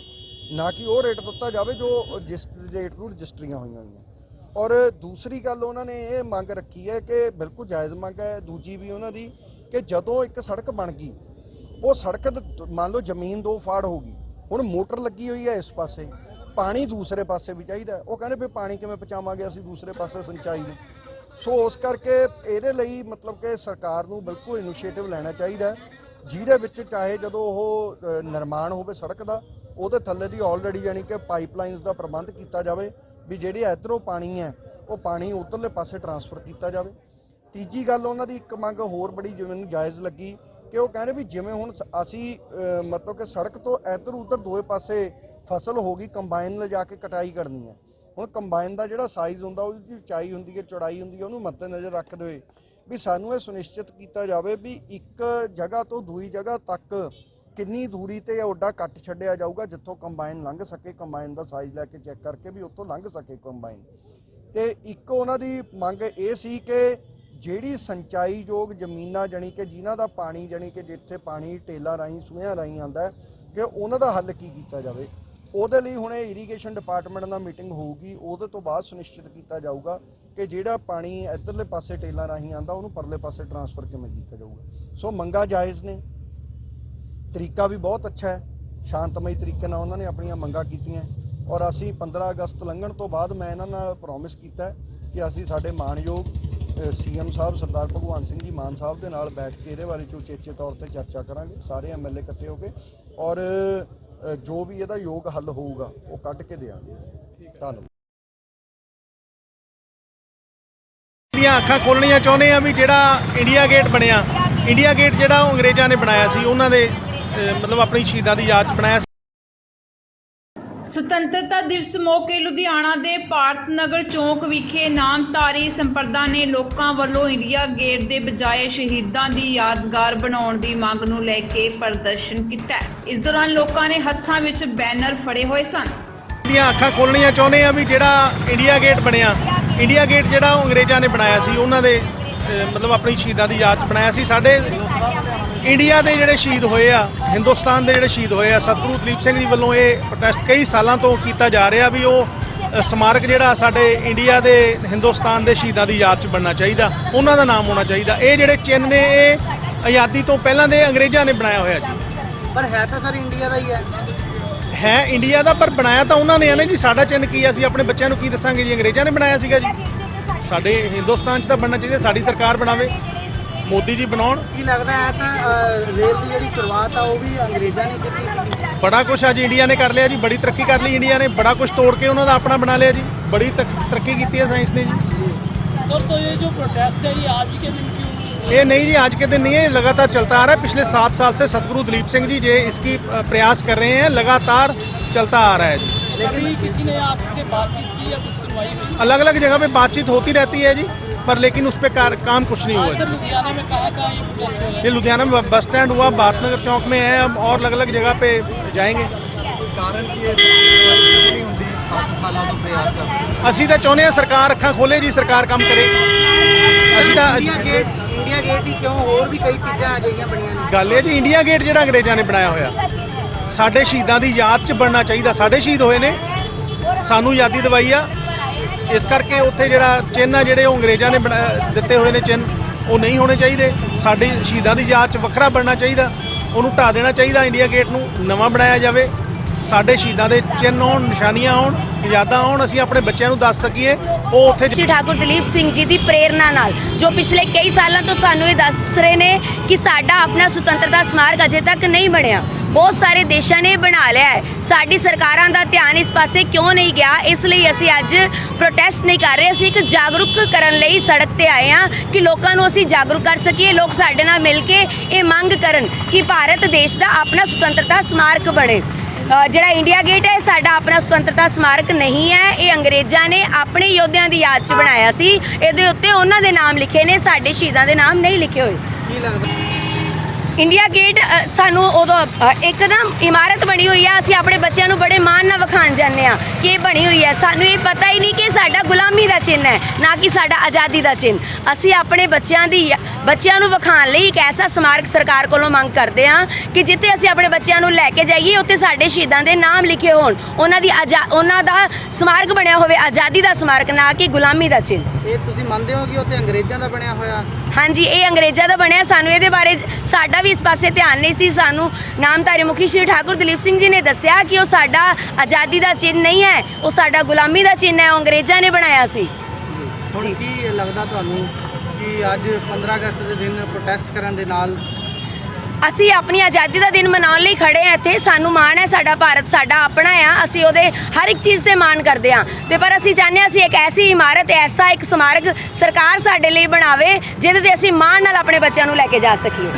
ਨਾ ਕਿ ਉਹ ਰੇਟ ਦਿੱਤਾ ਜਾਵੇ ਜੋ ਜਿਸ ਰੇਟ ਨੂੰ ਰਜਿਸਟਰੀਆਂ ਹੋਈਆਂ ਹੋਈਆਂ। ਔਰ ਦੂਸਰੀ ਗੱਲ ਉਹਨਾਂ ਨੇ ਇਹ ਮੰਗ ਰੱਖੀ ਹੈ ਕਿ ਬਿਲਕੁਲ ਜਾਇਜ਼ ਮੰਗ ਹੈ ਦੂਜੀ ਵੀ ਉਹਨਾਂ ਦੀ, ਕਿ ਜਦੋਂ ਇੱਕ ਸੜਕ ਬਣ ਗਈ, ਉਹ ਸੜਕ ਮੰਨ ਲਓ ਜ਼ਮੀਨ 2 ਫਾੜ ਹੋ ਗਈ, ਹੁਣ ਮੋਟਰ ਲੱਗੀ ਹੋਈ ਹੈ ਇਸ ਪਾਸੇ, ਪਾਣੀ ਦੂਸਰੇ ਪਾਸੇ ਵੀ ਚਾਹੀਦਾ। ਉਹ ਕਹਿੰਦੇ ਵੀ ਪਾਣੀ ਕਿਵੇਂ ਪਹੁੰਚਾਵਾਂਗੇ ਅਸੀਂ ਦੂਸਰੇ ਪਾਸੇ ਸਿੰਚਾਈ ਨੂੰ? ਸੋ ਉਸ ਕਰਕੇ ਇਹਦੇ ਲਈ ਮਤਲਬ ਕਿ ਸਰਕਾਰ ਨੂੰ ਬਿਲਕੁਲ ਇਨੀਸ਼ੀਏਟਿਵ ਲੈਣਾ ਚਾਹੀਦਾ, ਜਿਹਦੇ ਵਿੱਚ ਚਾਹੇ ਜਦੋਂ ਉਹ ਨਿਰਮਾਣ ਹੋਵੇ ਸੜਕ ਦਾ, ਉਹਦੇ ਥੱਲੇ ਦੀ ਆਲਰੇਡੀ ਯਾਨੀ ਕਿ ਪਾਈਪਲਾਈਨਸ ਦਾ ਪ੍ਰਬੰਧ ਕੀਤਾ ਜਾਵੇ ਵੀ ਜਿਹੜੀ ਇੱਧਰੋਂ ਪਾਣੀ ਹੈ ਉਹ ਪਾਣੀ ਉੱਧਰਲੇ ਪਾਸੇ ਟਰਾਂਸਫਰ ਕੀਤਾ ਜਾਵੇ। ਤੀਜੀ ਗੱਲ ਉਹਨਾਂ ਦੀ ਇੱਕ ਮੰਗ ਹੋਰ ਬੜੀ ਜਿਵੇਂ ਨੂੰ ਜਾਇਜ਼ ਲੱਗੀ ਕਿ ਉਹ ਕਹਿੰਦੇ ਵੀ ਜਿਵੇਂ ਹੁਣ ਅਸੀਂ ਮਤਲਬ ਕਿ ਸੜਕ ਤੋਂ ਇੱਧਰ ਉੱਧਰ ਦੋਵੇਂ ਪਾਸੇ ਫਸਲ ਹੋ ਗਈ, ਕੰਬਾਈਨ ਲਿਜਾ ਕੇ ਕਟਾਈ ਕਰਨੀ ਹੈ। ਹੁਣ ਕੰਬਾਈਨ ਦਾ ਜਿਹੜਾ ਸਾਈਜ਼ ਹੁੰਦਾ, ਉਹਦੀ ਉਚਾਈ ਹੁੰਦੀ ਹੈ, ਚੌੜਾਈ ਹੁੰਦੀ ਹੈ, ਉਹਨੂੰ ਮੱਦੇਨਜ਼ਰ ਰੱਖਦੇ ਹੋਏ ਵੀ ਸਾਨੂੰ ਇਹ ਸੁਨਿਸ਼ਚਿਤ ਕੀਤਾ ਜਾਵੇ ਵੀ ਇੱਕ ਜਗ੍ਹਾ ਤੋਂ ਦੂਜੀ ਜਗ੍ਹਾ ਤੱਕ ਕਿੰਨੀ ਦੂਰੀ ਤੇ ਓਡਾ ਕੱਟ ਛੱਡਿਆ ਜਾਊਗਾ ਜਿੱਥੋਂ ਕੰਬਾਈਨ ਲੰਘ ਸਕੇ, ਕੰਬਾਈਨ ਦਾ ਸਾਈਜ਼ ਲੈ ਕੇ ਚੈੱਕ ਕਰਕੇ ਵੀ ਉੱਥੋਂ ਲੰਘ ਸਕੇ ਕੰਬਾਈਨ। ਤੇ ਇੱਕ ਉਹਨਾਂ ਦੀ ਮੰਗ ਇਹ ਸੀ ਕਿ ਜਿਹੜੀ ਸਿੰਚਾਈਯੋਗ ਜ਼ਮੀਨਾਂ ਜਾਣੀ ਕਿ ਜਿਨ੍ਹਾਂ ਦਾ ਪਾਣੀ ਜਾਣੀ ਕਿ ਜਿੱਥੇ ਪਾਣੀ ਟੇਲਾਂ ਰਾਹੀਂ ਸੂਹਿਆਂ ਰਾਹੀਂ ਆਉਂਦਾ ਕਿ ਉਹਨਾਂ ਦਾ ਹੱਲ ਕੀ ਕੀਤਾ ਜਾਵੇ। ਉਹਦੇ ਲਈ ਹੁਣ ਇਹ ਇਰੀਗੇਸ਼ਨ ਡਿਪਾਰਟਮੈਂਟ ਨਾਲ ਮੀਟਿੰਗ ਹੋਊਗੀ, ਉਹਦੇ ਤੋਂ ਬਾਅਦ ਸੁਨਿਸ਼ਚਿਤ ਕੀਤਾ ਜਾਊਗਾ ਕਿ ਜਿਹੜਾ ਪਾਣੀ ਇੱਧਰਲੇ ਪਾਸੇ ਟੇਲਾਂ ਰਾਹੀਂ ਆਉਂਦਾ ਉਹਨੂੰ ਪਰਲੇ ਪਾਸੇ ਟਰਾਂਸਫਰ ਕਿਵੇਂ ਕੀਤਾ ਜਾਊਗਾ। ਸੋ ਮੰਗਾਂ ਜਾਇਜ਼ ਨੇ, ਤਰੀਕਾ ਵੀ ਬਹੁਤ ਅੱਛਾ ਹੈ, ਸ਼ਾਂਤਮਈ ਤਰੀਕੇ ਨਾਲ ਉਹਨਾਂ ਨੇ ਆਪਣੀਆਂ ਮੰਗਾਂ ਕੀਤੀਆਂ। ਔਰ ਅਸੀਂ 15 ਅਗਸਤ ਲੰਘਣ ਤੋਂ ਬਾਅਦ ਮੈਂ ਇਹਨਾਂ ਨਾਲ ਪ੍ਰੋਮਿਸ ਕੀਤਾ ਕਿ ਅਸੀਂ ਸਾਡੇ ਮਾਣਯੋਗ ਸੀਐਮ ਸਾਹਿਬ ਸਰਦਾਰ ਭਗਵੰਤ ਸਿੰਘ ਜੀ ਮਾਨ ਸਾਹਿਬ ਦੇ ਨਾਲ ਬੈਠ ਕੇ ਇਹਦੇ ਬਾਰੇ 'ਚ ਉਚੇਚੇ ਤੌਰ ਤੇ ਚਰਚਾ ਕਰਾਂਗੇ ਸਾਰੇ ਐਮਐਲਏ ਇਕੱਠੇ ਹੋ ਕੇ, ਔਰ ਜੋ ਵੀ ਇਹਦਾ ਯੋਗ ਹੱਲ ਹੋਊਗਾ ਉਹ ਕੱਢ ਕੇ ਦੇਵਾਂਗੇ। ਧੰਨਵਾਦ। ਦੀਆਂ ਅੱਖਾਂ ਖੋਲਣੀਆਂ ਚਾਹੁੰਦੇ ਆ ਵੀ ਜਿਹੜਾ ਇੰਡੀਆ ਗੇਟ ਬਣਿਆ, ਇੰਡੀਆ ਗੇਟ ਜਿਹੜਾ ਉਹ ਅੰਗਰੇਜ਼ਾਂ ਨੇ ਬਣਾਇਆ ਸੀ, ਉਹਨਾਂ ਦੇ ਮਤਲਬ ਆਪਣੀ ਸ਼ਹੀਦਾਂ ਦੀ ਯਾਦ 'ਚ ਬਣਾਇਆ ਸੀ। ਸੁਤੰਤਰਤਾ ਦਿਵਸ ਮੌਕੇ ਲੁਧਿਆਣਾ ਦੇ ਭਾਰਤ ਨਗਰ ਚੌਂਕ ਵਿਖੇ ਨਾਮਧਾਰੀ ਸੰਪਰਦਾ ਨੇ ਲੋਕਾਂ ਵੱਲੋਂ ਇੰਡੀਆ ਗੇਟ ਦੇ ਬਜਾਏ ਸ਼ਹੀਦਾਂ ਦੀ ਯਾਦਗਾਰ ਬਣਾਉਣ ਦੀ ਮੰਗ ਨੂੰ ਲੈ ਕੇ ਪ੍ਰਦਰਸ਼ਨ ਕੀਤਾ। ਇਸ ਦੌਰਾਨ ਲੋਕਾਂ ਨੇ ਹੱਥਾਂ ਵਿੱਚ ਬੈਨਰ ਫੜੇ ਹੋਏ ਸਨ। ਦੀਆਂ ਅੱਖਾਂ ਖੋਲਣੀਆਂ ਚਾਹੁੰਦੇ ਆ ਵੀ ਜਿਹੜਾ ਇੰਡੀਆ ਗੇਟ ਬਣਿਆ, ਇੰਡੀਆ ਗੇਟ ਜਿਹੜਾ ਉਹ ਅੰਗਰੇਜ਼ਾਂ ਨੇ ਬਣਾਇਆ ਸੀ, ਉਹਨਾਂ ਦੇ ਮਤਲਬ ਆਪਣੀ ਸ਼ਹੀਦਾਂ ਦੀ ਯਾਦ 'ਚ ਬਣਾਇਆ ਸੀ। ਸਾਡੇ ਇੰਡੀਆ ਦੇ ਜਿਹੜੇ ਸ਼ਹੀਦ ਹੋਏ ਆ, ਹਿੰਦੁਸਤਾਨ ਦੇ ਜਿਹੜੇ ਸ਼ਹੀਦ ਹੋਏ ਆ, ਸਤਿਗੁਰੂ ਦਲੀਪ ਸਿੰਘ ਜੀ ਵੱਲੋਂ ਇਹ ਪ੍ਰੋਟੈਸਟ ਕਈ ਸਾਲਾਂ ਤੋਂ ਕੀਤਾ ਜਾ ਰਿਹਾ ਵੀ ਉਹ ਸਮਾਰਕ ਜਿਹੜਾ ਸਾਡੇ ਇੰਡੀਆ ਦੇ ਹਿੰਦੁਸਤਾਨ ਦੇ ਸ਼ਹੀਦਾਂ ਦੀ ਯਾਦ 'ਚ ਬਣਨਾ ਚਾਹੀਦਾ, ਉਹਨਾਂ ਦਾ ਨਾਮ ਹੋਣਾ ਚਾਹੀਦਾ। ਇਹ ਜਿਹੜੇ ਚਿੰਨ੍ਹ ਨੇ ਇਹ ਆਜ਼ਾਦੀ ਤੋਂ ਪਹਿਲਾਂ ਦੇ ਅੰਗਰੇਜ਼ਾਂ ਨੇ ਬਣਾਇਆ ਹੋਇਆ ਜੀ। ਪਰ ਹੈ ਤਾਂ ਸਰ ਇੰਡੀਆ ਦਾ ਹੀ ਹੈ ਇੰਡੀਆ ਦਾ, ਪਰ ਬਣਾਇਆ ਤਾਂ ਉਹਨਾਂ ਨੇ ਆ ਨਾ ਜੀ। ਸਾਡਾ ਚਿੰਨ੍ਹ ਕੀ ਆ, ਅਸੀਂ ਆਪਣੇ ਬੱਚਿਆਂ ਨੂੰ ਕੀ ਦੱਸਾਂਗੇ ਜੀ? ਅੰਗਰੇਜ਼ਾਂ ਨੇ ਬਣਾਇਆ ਸੀਗਾ ਜੀ। ਸਾਡੇ ਹਿੰਦੁਸਤਾਨ 'ਚ ਤਾਂ ਬਣਨਾ ਚਾਹੀਦਾ, ਸਾਡੀ ਸਰਕਾਰ ਬਣਾਵੇ, ਮੋਦੀ ਜੀ ਬਣਾਉਣ। ਕੀ ਲੱਗਦਾ ਹੈ ਤਾਂ ਰੇਲ ਦੀ ਜਿਹੜੀ ਸ਼ੁਰੂਆਤ ਆ ਉਹ ਵੀ ਅੰਗਰੇਜ਼ਾਂ ਨੇ ਕੀਤੀ? ਬੜਾ ਕੁਝ ਅੱਜ ਇੰਡੀਆ ਨੇ ਕਰ ਲਿਆ ਜੀ, ਬੜੀ ਤਰੱਕੀ ਕਰ ਲਈ ਇੰਡੀਆ ਨੇ, ਬੜਾ ਕੁਝ ਤੋੜ ਕੇ ਉਹਨਾਂ ਦਾ ਆਪਣਾ ਬਣਾ ਲਿਆ ਜੀ, ਬੜੀ ਤਰੱਕੀ ਕੀਤੀ है साइंस ने जी। सर तो ये जो प्रोटेस्ट है ये आज के दिन क्यों? ये नहीं जी, आज के दिन नहीं है, लगातार चलता आ रहा है। पिछले 7 साल से सतगुरु दलीप सिंह जी ये इसकी प्रयास कर रहे हैं, लगातार चलता आ रहा है जी। कभी किसी ने आपसे बातचीत की या कुछ सुनवाई हुई? अलग अलग जगह पे बातचीत होती रहती है जी, पर लेकिन उस पर काम कुछ नहीं हुआ। सर लुधियाना में कहाँ ये प्रोटेस्ट हो? ये लुधियाना में बस स्टैंड हुआ, भारत नगर चौक में है, अब और अलग अलग जगह पे जाएंगे। ਅਸੀਂ ਤਾਂ ਚਾਹੁੰਦੇ ਹਾਂ ਸਰਕਾਰ ਅੱਖਾਂ ਖੋਲੇ ਜੀ, ਸਰਕਾਰ ਕੰਮ ਕਰੇ। ਅਸੀਂ ਤਾਂ ਇੰਡੀਆ ਗੇਟ ਹੀ ਕਿਉਂ, ਹੋਰ ਵੀ ਕਈ ਚੀਜ਼ਾਂ ਅਜਿਹੀਆਂ ਬਣੀਆਂ ਨੇ। ਗੱਲ ਇਹ ਜੀ, ਇੰਡੀਆ ਗੇਟ ਜਿਹੜਾ ਅੰਗਰੇਜ਼ਾਂ ਨੇ ਬਣਾਇਆ ਹੋਇਆ, ਸਾਡੇ ਸ਼ਹੀਦਾਂ ਦੀ ਯਾਦ 'ਚ ਬਣਨਾ ਚਾਹੀਦਾ। ਸਾਡੇ ਸ਼ਹੀਦ ਹੋਏ ਨੇ, ਸਾਨੂੰ ਆਜ਼ਾਦੀ ਦਿਵਾਈ ਆ, ਇਸ ਕਰਕੇ ਉੱਥੇ ਜਿਹੜਾ ਚਿੰਨ੍ਹ ਆ ਜਿਹੜੇ ਉਹ ਅੰਗਰੇਜ਼ਾਂ ਨੇ ਦਿੱਤੇ ਹੋਏ ਨੇ ਚਿੰਨ੍ਹ, ਉਹ ਨਹੀਂ ਹੋਣੇ ਚਾਹੀਦੇ। ਸਾਡੀ ਸ਼ਹੀਦਾਂ ਦੀ ਯਾਦ 'ਚ ਵੱਖਰਾ ਬਣਨਾ ਚਾਹੀਦਾ, ਉਹਨੂੰ ਢਾਹ ਦੇਣਾ ਚਾਹੀਦਾ। ਇੰਡੀਆ ਗੇਟ ਨੂੰ ਨਵਾਂ ਬਣਾਇਆ ਜਾਵੇ, ਸਾਡੇ ਸ਼ਹੀਦਾਂ ਦੇ ਚਿੰਨ੍ਹ ਹੋਣ, ਨਿਸ਼ਾਨੀਆਂ ਹੋਣ, ਯਾਦਾਂ ਹੋਣ, ਅਸੀਂ ਆਪਣੇ ਬੱਚਿਆਂ ਨੂੰ ਦੱਸ ਸਕੀਏ। ਉਹ ਉੱਥੇ ਸ਼੍ਰੀ ਠਾਕੁਰ ਦਲੀਪ ਸਿੰਘ ਜੀ ਦੀ ਪ੍ਰੇਰਣਾ ਨਾਲ, ਜੋ ਪਿਛਲੇ ਕਈ ਸਾਲਾਂ ਤੋਂ ਸਾਨੂੰ ਇਹ ਦੱਸ ਰਹੇ ਨੇ ਕਿ ਸਾਡਾ ਆਪਣਾ ਸੁਤੰਤਰਤਾ ਸਮਾਰਕ ਅਜੇ ਤੱਕ ਨਹੀਂ ਬਣਿਆ। ਬਹੁਤ ਸਾਰੇ ਦੇਸ਼ਾਂ ਨੇ ਬਣਾ ਲਿਆ ਹੈ, ਸਾਡੀ ਸਰਕਾਰਾਂ ਦਾ ਧਿਆਨ ਇਸ ਪਾਸੇ ਕਿਉਂ ਨਹੀਂ ਗਿਆ? ਇਸ ਲਈ ਅਸੀਂ ਅੱਜ ਪ੍ਰੋਟੈਸਟ ਨਹੀਂ ਕਰ ਰਹੇ, ਅਸੀਂ ਇੱਕ ਜਾਗਰੂਕ ਕਰਨ ਲਈ ਸੜਕ ਤੇ ਆਏ ਹਾਂ ਕਿ ਲੋਕਾਂ ਨੂੰ ਅਸੀਂ ਜਾਗਰੂਕ ਕਰ ਸਕੀਏ। ਲੋਕ ਸਾਡੇ ਨਾਲ ਮਿਲ ਕੇ ਇਹ ਮੰਗ ਕਰਨ ਕਿ ਭਾਰਤ ਦੇਸ਼ ਦਾ ਆਪਣਾ ਸੁਤੰਤਰਤਾ ਸਮਾਰਕ ਬਣੇ। ਜਿਹੜਾ ਇੰਡੀਆ ਗੇਟ ਹੈ ਸਾਡਾ ਆਪਣਾ ਸੁਤੰਤਰਤਾ ਸਮਾਰਕ ਨਹੀਂ ਹੈ, ਇਹ ਅੰਗਰੇਜ਼ਾਂ ਨੇ ਆਪਣੇ ਯੋਧਿਆਂ ਦੀ ਯਾਦ 'ਚ ਬਣਾਇਆ ਸੀ। ਇਹਦੇ ਉੱਤੇ ਉਹਨਾਂ ਦੇ ਨਾਮ ਲਿਖੇ ਨੇ, ਸਾਡੇ ਸ਼ਹੀਦਾਂ ਦੇ ਨਾਮ ਨਹੀਂ ਲਿਖੇ ਹੋਏ। ਕੀ ਲੱਗਦਾ ਇੰਡੀਆ ਗੇਟ ਸਾਨੂੰ ਉਦੋਂ ਇੱਕ ਨਾ ਇਮਾਰਤ ਬਣੀ ਹੋਈ ਆ, ਅਸੀਂ ਆਪਣੇ ਬੱਚਿਆਂ ਨੂੰ ਬੜੇ ਮਾਣ ਨਾਲ ਵਿਖਾਉਣ ਜਾਂਦੇ ਆ ਕਿ ਇਹ ਬਣੀ ਹੋਈ ਹੈ। ਸਾਨੂੰ ਇਹ ਪਤਾ ਹੀ ਨਹੀਂ ਕਿ ਸਾਡਾ ਗੁਲਾਮੀ ਦਾ ਚਿੰਨ੍ਹ ਹੈ, ਨਾ ਕਿ ਸਾਡਾ ਆਜ਼ਾਦੀ ਦਾ ਚਿੰਨ੍ਹ। ਅਸੀਂ ਆਪਣੇ ਬੱਚਿਆਂ ਨੂੰ ਵਿਖਾਉਣ ਲਈ ਇੱਕ ਐਸਾ ਸਮਾਰਕ ਸਰਕਾਰ ਕੋਲੋਂ ਮੰਗ ਕਰਦੇ ਆ ਕਿ ਜਿੱਥੇ ਅਸੀਂ ਆਪਣੇ ਬੱਚਿਆਂ ਨੂੰ ਲੈ ਕੇ ਜਾਈਏ ਉੱਥੇ ਸਾਡੇ ਸ਼ਹੀਦਾਂ ਦੇ ਨਾਮ ਲਿਖੇ ਹੋਣ, ਉਹਨਾਂ ਦਾ ਸਮਾਰਕ ਬਣਿਆ ਹੋਵੇ, ਆਜ਼ਾਦੀ ਦਾ ਸਮਾਰਕ, ਨਾ ਕਿ ਗੁਲਾਮੀ ਦਾ ਚਿੰਨ੍ਹ। ਇਹ ਤੁਸੀਂ ਮੰਨਦੇ ਹੋ ਕਿ ਉੱਥੇ ਅੰਗਰੇਜ਼ਾਂ ਦਾ ਬਣਿਆ ਹੋਇਆ? ਹਾਂਜੀ, ਇਹ ਅੰਗਰੇਜ਼ਾਂ ਦਾ ਬਣਿਆ। ਸਾਨੂੰ ਇਹਦੇ ਬਾਰੇ ਸਾਡਾ ਵੀ ਇਸ ਪਾਸੇ ਧਿਆਨ ਨਹੀਂ ਸੀ। ਸਾਨੂੰ ਨਾਮਧਾਰੀ ਮੁਖੀ ਸ਼੍ਰੀ ਠਾਕੁਰ ਦਲੀਪ ਸਿੰਘ ਜੀ ਨੇ ਦੱਸਿਆ ਕਿ ਉਹ ਸਾਡਾ ਆਜ਼ਾਦੀ ਦਾ ਚਿੰਨ੍ਹ ਨਹੀਂ ਹੈ, ਉਹ ਸਾਡਾ ਗੁਲਾਮੀ ਦਾ ਚਿੰਨ੍ਹ ਹੈ, ਉਹ ਅੰਗਰੇਜ਼ਾਂ ਨੇ ਬਣਾਇਆ ਸੀ। ਹੁਣ ਕੀ ਲੱਗਦਾ ਤੁਹਾਨੂੰ ਕਿ ਅੱਜ 15 ਅਗਸਤ ਦੇ ਦਿਨ ਪ੍ਰੋਟੈਸਟ ਕਰਨ ਦੇ ਨਾਲ ਅਸੀਂ ਆਪਣੀ ਆਜ਼ਾਦੀ ਦਾ ਦਿਨ ਮਨਾਉਣ ਲਈ ਖੜੇ ਹਾਂ ਇੱਥੇ। ਸਾਨੂੰ ਮਾਣ ਹੈ, ਸਾਡਾ ਭਾਰਤ ਸਾਡਾ ਆਪਣਾ ਆ, ਅਸੀਂ ਉਹਦੇ ਹਰ ਇੱਕ ਚੀਜ਼ ਤੇ ਮਾਣ ਕਰਦੇ ਹਾਂ। ਤੇ ਪਰ ਅਸੀਂ ਚਾਹੁੰਦੇ ਹਾਂ ਅਸੀਂ ਇੱਕ ਐਸੀ ਇਮਾਰਤ, ਐਸਾ ਇੱਕ ਸਮਾਰਕ ਸਰਕਾਰ ਸਾਡੇ ਲਈ ਬਣਾਵੇ ਜਿਹਦੇ ਤੇ ਅਸੀਂ ਮਾਣ ਨਾਲ ਆਪਣੇ ਬੱਚਿਆਂ ਨੂੰ ਲੈ ਕੇ ਜਾ ਸਕੀਏ।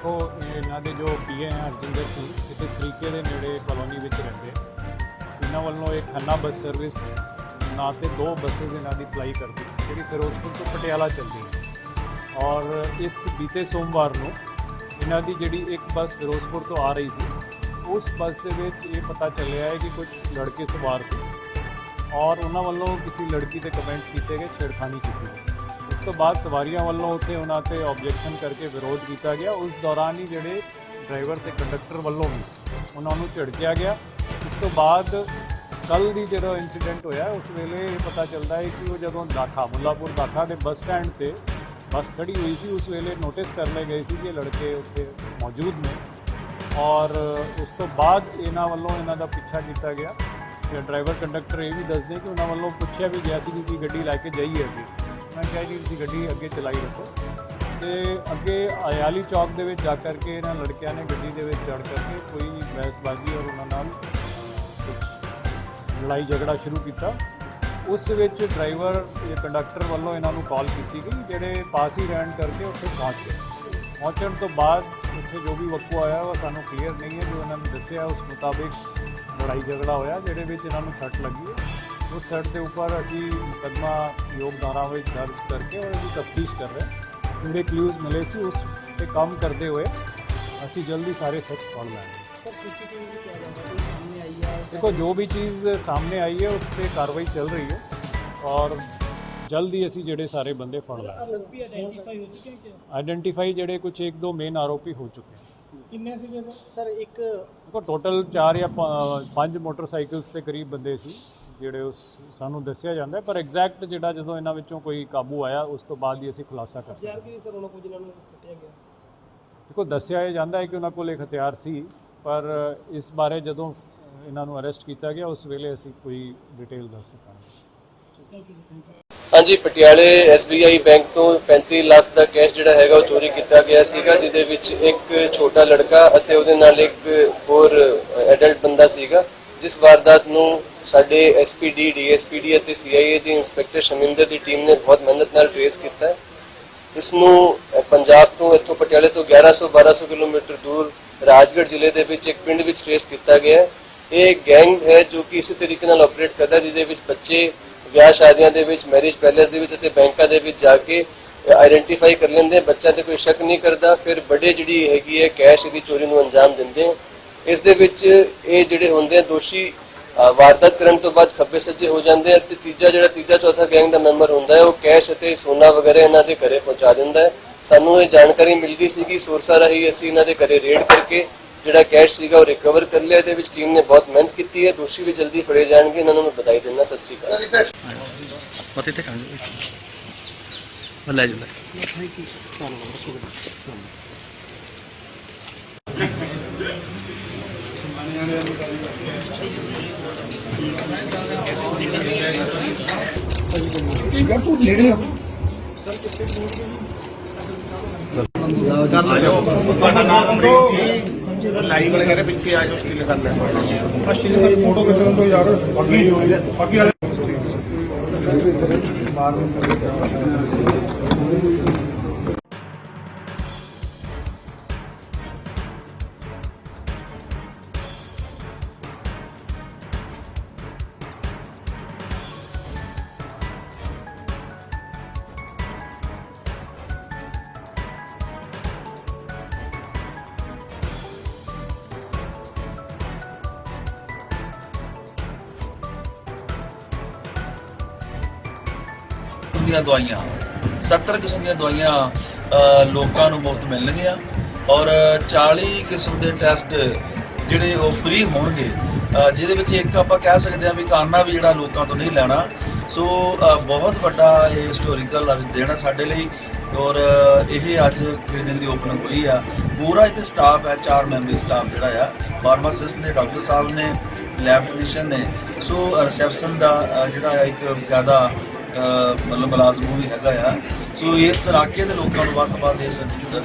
ਉਹ ਇਹਨਾਂ ਦੇ ਜੋ ਪੀਏ ਹੈ ਅਰਜਿੰਦਰ ਸਿੰਘ, ਇੱਥੇ ਤਰੀਕੇ ਦੇ ਨੇੜੇ ਕਲੋਨੀ ਵਿੱਚ ਰਹਿੰਦੇ। ਇਹਨਾਂ ਵੱਲੋਂ ਇੱਕ ਖੰਨਾ ਬੱਸ ਸਰਵਿਸ ਨਾਂ ਤੇ 2 ਬੱਸਸ ਇਹਨਾਂ ਦੀ ਅਪਲਾਈ ਕਰਦੀ, ਜਿਹੜੀ ਫਿਰੋਜ਼ਪੁਰ ਤੋਂ ਪਟਿਆਲਾ ਚੱਲਦੀ ਹੈ। ਔਰ ਇਸ ਬੀਤੇ ਸੋਮਵਾਰ ਨੂੰ ਇਹਨਾਂ ਦੀ ਜਿਹੜੀ ਇੱਕ ਬੱਸ ਫਿਰੋਜ਼ਪੁਰ ਤੋਂ ਆ ਰਹੀ ਸੀ, ਉਸ ਬੱਸ ਦੇ ਵਿੱਚ ਇਹ ਪਤਾ ਚੱਲਿਆ ਹੈ ਕਿ ਕੁਝ ਲੜਕੇ ਸਵਾਰ ਸੀ ਔਰ ਉਹਨਾਂ ਵੱਲੋਂ ਕਿਸੇ ਲੜਕੀ ਦੇ ਕਮੈਂਟਸ ਕੀਤੇ ਗਏ, ਛੇੜਖਾਨੀ ਕੀਤੀ ਗਈ। ਉਸ ਤੋਂ ਬਾਅਦ ਸਵਾਰੀਆਂ ਵੱਲੋਂ ਉੱਥੇ ਉਹਨਾਂ ਤੇ ਆਬਜੈਕਸ਼ਨ ਕਰਕੇ ਵਿਰੋਧ ਕੀਤਾ ਗਿਆ। ਉਸ ਦੌਰਾਨ ਹੀ ਜਿਹੜੇ ਡਰਾਈਵਰ ਤੇ ਕੰਡਕਟਰ ਵੱਲੋਂ ਵੀ ਉਹਨਾਂ ਨੂੰ ਝਿੜਕਿਆ ਗਿਆ। ਇਸ ਤੋਂ ਬਾਅਦ ਕੱਲ੍ਹ ਦੀ ਜਦੋਂ ਇਨਸੀਡੈਂਟ ਹੋਇਆ ਉਸ ਵੇਲੇ ਇਹ ਪਤਾ ਚੱਲਦਾ ਹੈ ਕਿ ਉਹ ਜਦੋਂ ਦਾਖਾ ਮੁੱਲਾਪੁਰ ਦਾਖਾ ਦੇ ਬੱਸ ਸਟੈਂਡ ਤੇ ਬੱਸ ਖੜੀ ਹੋਈ ਸੀ ਉਸ ਵੇਲੇ ਨੋਟਿਸ ਕਰ ਲਏ ਗਏ ਸੀ ਕਿ ਲੜਕੇ ਉੱਥੇ ਮੌਜੂਦ ਨੇ ਔਰ ਉਸ ਤੋਂ ਬਾਅਦ ਇਹਨਾਂ ਵੱਲੋਂ ਇਹਨਾਂ ਦਾ ਪਿੱਛਾ ਕੀਤਾ ਗਿਆ ਤੇ ਡਰਾਈਵਰ ਕੰਡਕਟਰ ਇਹ ਵੀ ਦੱਸਦੇ ਕਿ ਉਹਨਾਂ ਵੱਲੋਂ ਪੁੱਛਿਆ ਵੀ ਗਿਆ ਸੀ ਕਿ ਗੱਡੀ ਲੈ ਕੇ ਜਾਈਏ ਅੱਗੇ। ਮੈਂ ਕਿਹਾ ਕਿ ਤੁਸੀਂ ਗੱਡੀ ਅੱਗੇ ਚਲਾਈ ਰੱਖੋ ਤੇ ਅੱਗੇ ਅਯਾਲੀ ਚੌਕ ਦੇ ਵਿੱਚ ਜਾ ਕਰਕੇ ਇਹਨਾਂ ਲੜਕਿਆਂ ਨੇ ਗੱਡੀ ਦੇ ਵਿੱਚ ਚੜ੍ਹ ਕਰਕੇ ਕੋਈ ਬਹਿਸਬਾਜ਼ੀ ਔਰ ਉਹਨਾਂ ਨਾਲ ਕੁਝ ਲੜਾਈ ਝਗੜਾ ਸ਼ੁਰੂ ਕੀਤਾ। ਉਸ ਵਿੱਚ ਡਰਾਈਵਰ ਜਾਂ ਕੰਡਕਟਰ ਵੱਲੋਂ ਇਹਨਾਂ ਨੂੰ ਕਾਲ ਕੀਤੀ ਗਈ, ਜਿਹੜੇ ਪਾਸ ਹੀ ਰਹਿਣ ਕਰਕੇ ਉੱਥੇ ਪਹੁੰਚ ਗਏ। ਪਹੁੰਚਣ ਤੋਂ ਬਾਅਦ ਉੱਥੇ ਜੋ ਵੀ ਵਕੂਆ ਹੋਇਆ ਉਹ ਸਾਨੂੰ ਕਲੀਅਰ ਨਹੀਂ ਹੈ। ਜੋ ਇਹਨਾਂ ਨੇ ਦੱਸਿਆ ਉਸ ਮੁਤਾਬਿਕ ਲੜਾਈ ਝਗੜਾ ਹੋਇਆ ਜਿਹਦੇ ਵਿੱਚ ਇਹਨਾਂ ਨੂੰ ਸੱਟ ਲੱਗੀ ਹੈ। ਉਸ ਸੱਟ ਦੇ ਉੱਪਰ ਅਸੀਂ ਮੁਕੱਦਮਾ ਯੋਗ ਧਾਰਾ ਵਿੱਚ ਦਰਜ ਕਰਕੇ ਔਰ ਇਹਦੀ ਤਫਤੀਸ਼ ਕਰ ਰਹੇ। ਜਿਹੜੇ ਕਲੂਜ਼ ਮਿਲੇ ਸੀ ਉਸ 'ਤੇ ਕੰਮ ਕਰਦੇ ਹੋਏ ਅਸੀਂ ਜਲਦੀ ਸਾਰੇ ਸ਼ਖਸ ਫੜ ਲਾਂਗੇ। देखो जो भी चीज़ सामने आई है उस पर कार्रवाई चल रही है और जल्द ही असी जेडे सारे बंदे फड़ लाए। आइडेंटिफाई जेडे कुछ 1-2 मेन आरोपी हो चुके हैं। ਕਿੰਨੇ ਸੀਗੇ ਸਰ? ਇੱਕ देखो टोटल 4 ਜਾਂ 5 ਮੋਟਰਸਾਈਕਲਸ ਦੇ ਕਰੀਬ ਬੰਦੇ ਸੀ ਜਿਹੜੇ ਉਸ ਸਾਨੂੰ ਦੱਸਿਆ ਜਾਂਦਾ ਪਰ ਐਗਜ਼ੈਕਟ ਜਿਹੜਾ ਜਦੋਂ ਇਹਨਾਂ ਵਿੱਚੋਂ ਕੋਈ ਕਾਬੂ ਆਇਆ ਉਸ ਤੋਂ ਬਾਅਦ ਹੀ ਅਸੀਂ ਖੁਲਾਸਾ ਕਰ ਸਕਦੇ। ਹਥਿਆਰ ਵੀ ਸਰ ਉਹਨਾਂ ਕੋਲ ਜਿਨ੍ਹਾਂ ਨੂੰ ਫਟਿਆ ਗਿਆ? ਦੇਖੋ ਦੱਸਿਆ ਇਹ ਜਾਂਦਾ ਹੈ ਕਿ ਉਹਨਾਂ ਕੋਲ ਇੱਕ ਹਥਿਆਰ ਸੀ ਪਰ ਇਸ ਬਾਰੇ ਜਦੋਂ ਇਹਨਾਂ ਨੂੰ ਅਰੈਸਟ ਕੀਤਾ ਗਿਆ ਉਸ ਵੇਲੇ ਅਸੀਂ ਕੋਈ ਡਿਟੇਲ ਦੱਸ ਸਕਾਂਗੇ। ਹਾਂਜੀ, ਪਟਿਆਲੇ SBI ਬੈਂਕ ਤੋਂ 35 ਲੱਖ ਦਾ ਕੈਸ਼ ਜਿਹੜਾ ਹੈਗਾ ਉਹ ਚੋਰੀ ਕੀਤਾ ਗਿਆ ਸੀਗਾ, ਜਿਹਦੇ ਵਿੱਚ ਇੱਕ ਛੋਟਾ ਲੜਕਾ ਅਤੇ ਉਹਦੇ ਨਾਲ ਇੱਕ ਹੋਰ ਐਡਲਟ ਬੰਦਾ ਸੀਗਾ। ਜਿਸ ਵਾਰਦਾਤ ਨੂੰ ਸਾਡੇ SPD, DSPD ਅਤੇ CIA ਦੀ ਇੰਸਪੈਕਟਰ ਸ਼ਮਿੰਦਰ ਦੀ ਟੀਮ ਨੇ ਬਹੁਤ ਮਿਹਨਤ ਨਾਲ ਟ੍ਰੇਸ ਕੀਤਾ ਹੈ। ਇਸ ਨੂੰ ਪੰਜਾਬ ਤੋਂ ਇੱਥੋਂ ਪਟਿਆਲੇ ਤੋਂ 1100-1200 ਕਿਲੋਮੀਟਰ ਦੂਰ ਰਾਜਗੜ੍ਹ ਜ਼ਿਲ੍ਹੇ ਦੇ ਵਿੱਚ ਇੱਕ ਪਿੰਡ ਵਿੱਚ ਟ੍ਰੇਸ ਕੀਤਾ ਗਿਆ ਹੈ। ਇਹ ਗੈਂਗ ਹੈ ਜੋ ਕਿ ਇਸੇ ਤਰੀਕੇ ਨਾਲ ਆਪਰੇਟ ਕਰਦਾ ਜਿਹਦੇ ਵਿੱਚ ਬੱਚੇ ਵਿਆਹ ਸ਼ਾਦੀਆਂ ਦੇ ਵਿੱਚ, ਮੈਰਿਜ ਪੈਲੇਸ ਦੇ ਵਿੱਚ ਅਤੇ ਬੈਂਕਾਂ ਦੇ ਵਿੱਚ ਜਾ ਕੇ ਆਈਡੈਂਟੀਫਾਈ ਕਰ ਲੈਂਦੇ। ਬੱਚਿਆਂ ਤੇ ਕੋਈ ਸ਼ੱਕ ਨਹੀਂ ਕਰਦਾ, ਫਿਰ ਵੱਡੇ ਜਿਹੜੀ ਹੈਗੀ ਹੈ ਕੈਸ਼ ਦੀ ਚੋਰੀ ਨੂੰ ਅੰਜਾਮ ਦਿੰਦੇ। ਇਸ ਦੇ ਵਿੱਚ ਇਹ ਜਿਹੜੇ ਹੁੰਦੇ ਆ ਦੋਸ਼ੀ ਵਾਰਦਾਤ ਕਰਨ ਤੋਂ ਬਾਅਦ ਖੱਬੇ ਸੱਜੇ ਹੋ ਜਾਂਦੇ ਆ ਤੇ ਤੀਜਾ ਚੌਥਾ ਗੈਂਗ ਦਾ ਮੈਂਬਰ ਹੁੰਦਾ ਹੈ ਉਹ ਕੈਸ਼ ਅਤੇ ਸੋਨਾ ਵਗੈਰਾ ਇਹਨਾਂ ਦੇ ਘਰੇ ਪਹੁੰਚਾ ਦਿੰਦਾ ਹੈ। ਸਾਨੂੰ ਇਹ ਜਾਣਕਾਰੀ ਮਿਲਦੀ ਸੀ ਕਿ ਸੋਰਸਾ ਰਾਹੀਂ ਅਸੀਂ ਇਹਨਾਂ ਦੇ ਘਰੇ ਰੇਡ ਕਰਕੇ ਜਿਹੜਾ ਕੈਸ਼ ਸੀਗਾ ਉਹ ਰਿਕਵਰ ਕਰ ਲਿਆ। ਇਹਦੇ ਵਿੱਚ ਟੀਮ ਨੇ ਬਹੁਤ ਮਿਹਨਤ ਕੀਤੀ ਹੈ। ਦੋਸ਼ੀ ਵੀ ਜਲਦੀ ਫੜੇ ਜਾਣਗੇ, ਇਹਨਾਂ ਨੂੰ ਮੈਂ ਵਧਾਈ ਦਿੰਦਾ। ਸਤਿ ਸ਼੍ਰੀ ਅਕਾਲ। ਲਾਈਵ ਵਾਲੇ ਕਹਿੰਦੇ ਪਿੱਛੇ ਆ ਜਾਓ, ਸਟਿਲ ਕਰ ਲੈ ਸਟਿਲ ਕਰ ਫੋਟੋ ਖਿੱਚਣ ਤੋਂ ਯਾਰ ਅੱਗੇ ਹੋਈ ਹੈ ਬਾਕੀ ਵਾਲੇ ਦੀਆਂ ਦਵਾਈਆਂ 70 ਕਿਸਮ ਦੀਆਂ ਦਵਾਈਆਂ ਲੋਕਾਂ ਨੂੰ ਮੁਫਤ ਮਿਲਣਗੀਆਂ ਔਰ 40 ਕਿਸਮ ਦੇ ਟੈਸਟ ਜਿਹੜੇ ਉਹ ਫ੍ਰੀ ਹੋਣਗੇ, ਜਿਹਦੇ ਵਿੱਚ ਇੱਕ ਆਪਾਂ ਕਹਿ ਸਕਦੇ ਹਾਂ ਵੀ ਕਾਨਾ ਵੀ ਜਿਹੜਾ ਲੋਕਾਂ ਤੋਂ ਨਹੀਂ ਲੈਣਾ। ਸੋ ਬਹੁਤ ਵੱਡਾ ਇਹ ਹਿਸਟੋਰੀਕਲ ਅੱਜ ਦਿਨ ਹੈ ਸਾਡੇ ਲਈ ਔਰ ਇਹ ਅੱਜ ਕਲੀਨਿਕ ਦੀ ਓਪਨਿੰਗ ਹੋਈ ਆ। ਪੂਰਾ ਇੱਥੇ ਸਟਾਫ ਹੈ, 4 ਮੈਂਬਰੀ ਸਟਾਫ ਜਿਹੜਾ ਆ, ਫਾਰਮਾਸਿਸਟ ਨੇ, ਡਾਕਟਰ ਸਾਹਿਬ ਨੇ, ਲੈਬ ਟੈਕਨੀਸ਼ੀਅਨ ਨੇ। ਸੋ ਰਿਸੈਪਸ਼ਨ ਦਾ ਜਿਹੜਾ ਇੱਕ ਬਕਾਇਦਾ ਮਤਲਬ ਮੁਲਾਜ਼ਮ ਵੀ ਹੈਗਾ ਆ। ਸੋ ਇਸ ਇਲਾਕੇ ਦੇ ਲੋਕਾਂ ਨੂੰ ਵੱਧ ਤੋਂ ਵੱਧ ਇਸ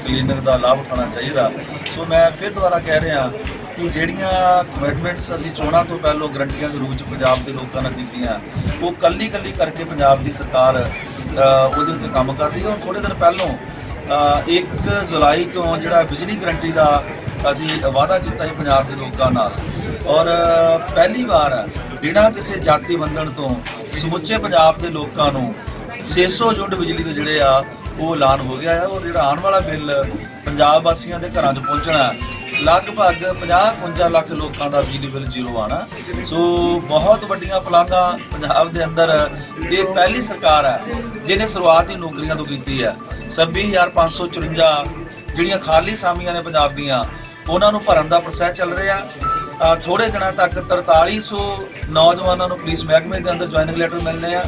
ਕਲੀਨਿਕ ਦਾ ਲਾਭ ਉਠਾਉਣਾ ਚਾਹੀਦਾ। ਸੋ ਮੈਂ ਫਿਰ ਦੁਬਾਰਾ ਕਹਿ ਰਿਹਾ ਕਿ ਜਿਹੜੀਆਂ ਕਮਿਟਮੈਂਟਸ ਅਸੀਂ ਚੋਣਾਂ ਤੋਂ ਪਹਿਲਾਂ ਗਰੰਟੀਆਂ ਦੇ ਰੂਪ 'ਚ ਪੰਜਾਬ ਦੇ ਲੋਕਾਂ ਨਾਲ ਕੀਤੀਆਂ, ਉਹ ਕੱਲੀ ਕਰਕੇ ਪੰਜਾਬ ਦੀ ਸਰਕਾਰ ਉਹਦੇ ਉੱਤੇ ਕੰਮ ਕਰ ਰਹੀ ਹੈ। ਹੁਣ ਥੋੜ੍ਹੇ ਦਿਨ ਪਹਿਲਾਂ 1 ਜੁਲਾਈ ਤੋਂ ਜਿਹੜਾ ਬਿਜਲੀ ਗਰੰਟੀ ਦਾ ਅਸੀਂ ਵਾਅਦਾ ਕੀਤਾ ਸੀ ਪੰਜਾਬ ਦੇ ਲੋਕਾਂ ਨਾਲ ਔਰ ਪਹਿਲੀ ਵਾਰ ਬਿਨਾਂ ਕਿਸੇ ਜਾਤੀ ਬੰਧਨ ਤੋਂ ਸਮੁੱਚੇ ਪੰਜਾਬ ਦੇ ਲੋਕਾਂ ਨੂੰ 600 ਯੂਨਿਟ ਬਿਜਲੀ ਦੇ ਜਿਹੜੇ ਆ ਉਹ ਐਲਾਨ ਹੋ ਗਿਆ ਹੈ ਔਰ ਜਿਹੜਾ ਆਉਣ ਵਾਲਾ ਬਿੱਲ ਪੰਜਾਬ ਵਾਸੀਆਂ ਦੇ ਘਰਾਂ 'ਚ ਪਹੁੰਚਣਾ, ਲਗਭਗ 50-51 ਲੱਖ ਲੋਕਾਂ ਦਾ ਬਿਜਲੀ ਬਿੱਲ ਜ਼ੀਰੋ ਆਉਣਾ। ਸੋ ਬਹੁਤ ਵੱਡੀਆਂ ਪਲਾਨਾਂ ਪੰਜਾਬ ਦੇ ਅੰਦਰ। ਇਹ ਪਹਿਲੀ ਸਰਕਾਰ ਹੈ ਜਿਹਨੇ ਸ਼ੁਰੂਆਤ ਹੀ ਨੌਕਰੀਆਂ ਤੋਂ ਕੀਤੀ ਹੈ। 26,554 ਜਿਹੜੀਆਂ ਖਾਲੀ ਅਸਾਮੀਆਂ ਨੇ ਪੰਜਾਬ ਦੀਆਂ ਉਹਨਾਂ ਨੂੰ ਭਰਨ ਦਾ ਪ੍ਰੋਸੈਸ ਚੱਲ ਰਿਹਾ। ਥੋੜੇ ਦਿਨਾਂ ਤੱਕ 4300 ਨੌਜਵਾਨਾਂ ਨੂੰ ਪੁਲਿਸ ਮਹਿਕਮੇ ਦੇ ਅੰਦਰ ਜੁਆਇਨਿੰਗ ਲੈਟਰ ਮਿਲਣੇ ਆ।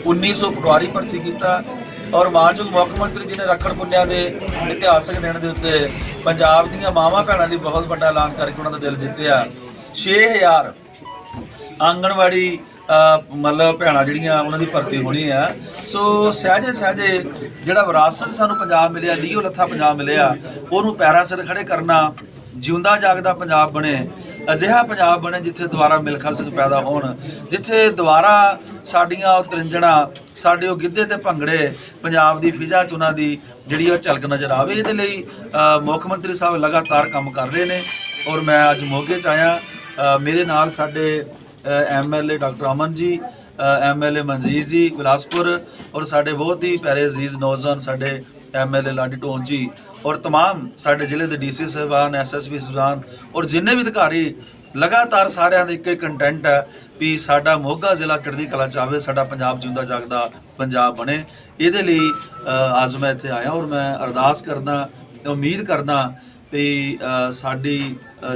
1900 ਪਟਵਾਰੀ ਭਰਤੀ ਕੀਤਾ ਔਰ ਮਾਨਯੋਗ ਮੁੱਖ ਮੰਤਰੀ ਜੀ ਨੇ ਰੱਖੜ ਪੁੰਨਿਆ ਦੇ ਇਤਿਹਾਸਕ ਦਿਨ ਦੇ ਉੱਤੇ ਪੰਜਾਬ ਦੀਆਂ ਮਾਵਾਂ ਭੈਣਾਂ ਲਈ ਬਹੁਤ ਵੱਡਾ ਐਲਾਨ ਕਰਕੇ ਉਹਨਾਂ ਦਾ ਦਿਲ ਜਿੱਤਿਆ। 6000 ਆਂਗਣਵਾੜੀ ਮਤਲਬ ਭੈਣਾਂ ਜਿਹੜੀਆਂ ਉਹਨਾਂ ਦੀ ਭਰਤੀ ਹੋਣੀ ਆ। ਸੋ ਸਹਿਜੇ ਜਿਹੜਾ ਵਿਰਾਸਤ ਸਾਨੂੰ ਪੰਜਾਬ ਮਿਲਿਆ, ਲੀਓ ਲੱਥਾ ਪੰਜਾਬ ਮਿਲਿਆ, ਉਹਨੂੰ ਪੈਰਾਂ ਸਿਰ ਖੜੇ ਕਰਨਾ, ਜਿਉਂਦਾ ਜਾਗਦਾ ਪੰਜਾਬ ਬਣੇ, ਅਜਿਹਾ ਪੰਜਾਬ ਬਣੇ ਜਿੱਥੇ ਦੁਬਾਰਾ ਮਿਲਖਾ ਸਿੰਘ ਪੈਦਾ ਹੋਣ, ਜਿੱਥੇ ਦੁਬਾਰਾ ਸਾਡੀਆਂ ਉਹ ਤਰਿੰਜਣਾ, ਸਾਡੇ ਉਹ ਗਿੱਧੇ ਤੇ ਭੰਗੜੇ, ਪੰਜਾਬ ਦੀ ਫਿਜ਼ਾ 'ਚ ਉਹਨਾਂ ਦੀ ਜਿਹੜੀ ਉਹ ਝਲਕ ਨਜ਼ਰ ਆਵੇ। ਇਹਦੇ ਲਈ ਮੁੱਖ ਮੰਤਰੀ ਸਾਹਿਬ ਲਗਾਤਾਰ ਕੰਮ ਕਰ ਰਹੇ ਨੇ ਔਰ ਮੈਂ ਅੱਜ ਮੋਗੇ 'ਚ ਆਇਆ। ਮੇਰੇ ਨਾਲ ਸਾਡੇ MLA doctor Aman ji, MLA Manjeet ਜੀ ਬਿਲਾਸਪੁਰ ਔਰ ਸਾਡੇ ਬਹੁਤ ਹੀ ਪਿਆਰੇ ਅਜ਼ੀਜ਼ ਨੌਜਵਾਨ ਸਾਡੇ MLA ਲਾਡੀ ਢੋਂਜ ਜੀ ਔਰ तमाम ਸਾਡੇ ਜ਼ਿਲ੍ਹੇ ਦੇ DC ਸਾਹਿਬਾਨ, SSP ਸਾਹਿਬਾਨ ਔਰ ਜਿੰਨੇ ਵੀ ਅਧਿਕਾਰੀ, ਲਗਾਤਾਰ ਸਾਰਿਆਂ ਦਾ ਇੱਕ ਹੀ ਕੰਟੈਂਟ ਹੈ ਵੀ ਸਾਡਾ ਮੋਗਾ ਜ਼ਿਲ੍ਹਾ ਚੜ੍ਹਦੀ ਕਲਾ 'ਚ ਆਵੇ, ਸਾਡਾ ਪੰਜਾਬ ਜਿਉਂਦਾ ਜਾਗਦਾ ਪੰਜਾਬ ਬਣੇ। ਇਹਦੇ ਲਈ ਅੱਜ ਮੈਂ ਇੱਥੇ ਆਇਆ ਔਰ ਮੈਂ ਅਰਦਾਸ ਕਰਦਾ, ਉਮੀਦ ਕਰਦਾ ਵੀ ਸਾਡੀ